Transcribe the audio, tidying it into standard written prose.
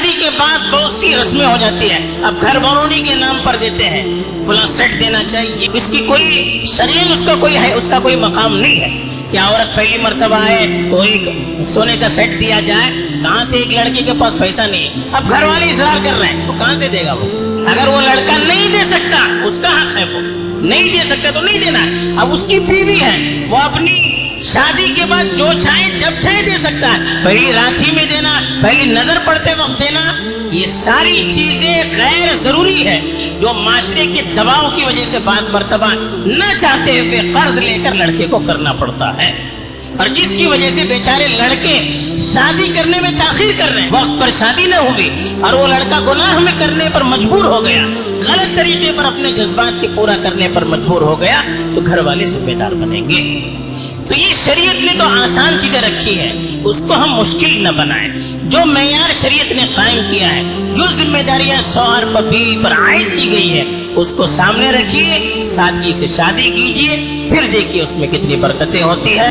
شادی کے بعد بہت سی رسمیں ہو جاتی ہیں. اب گھر والوں کے نام پر دیتے ہیں فلاں سیٹ دینا چاہیے. اس کی کوئی شریعت اس کا کوئی ہے، اس کا کوئی مقام نہیں ہے. کیا عورت پہلی مرتبہ ہے تو ایک سونے کا سیٹ دیا جائے؟ کہاں سے؟ ایک لڑکی کے پاس پیسہ نہیں ہے. اب گھر والے اصرار کر رہے ہیں تو کہاں سے دے گا وہ؟ اگر وہ لڑکا نہیں دے سکتا اس کا حق ہے، وہ نہیں دے سکتا تو نہیں دینا. اب اس کی بیوی ہے، وہ اپنی شادی کے بعد جو چاہے جب چاہے دے سکتا ہے. پہلی راکھی میں دینا، پہلی نظر پڑتے وقت دینا، یہ ساری چیزیں غیر ضروری ہے جو معاشرے کے دباؤ کی وجہ سے بعض مرتبہ نہ چاہتے ہوئے قرض لے کر لڑکے کو کرنا پڑتا ہے، اور جس کی وجہ سے بیچارے لڑکے شادی کرنے میں تاخیر کر رہے ہیں. وقت پر شادی نہ ہوئی اور وہ لڑکا گناہ میں کرنے پر مجبور ہو گیا، غلط طریقے پر اپنے جذبات کے پورا کرنے پر مجبور ہو گیا، تو گھر والے ذمہ دار بنیں گے. تو یہ شریعت نے تو آسان چیزیں رکھی ہے، اس کو ہم مشکل نہ بنائیں. جو معیار شریعت نے قائم کیا ہے، جو ذمہ داریاں شوہر پر بیوی پر عائد کی گئی ہے، اس کو سامنے رکھیے، سادگی سے شادی کیجیے، پھر دیکھیے اس میں کتنی برکتیں ہوتی ہے.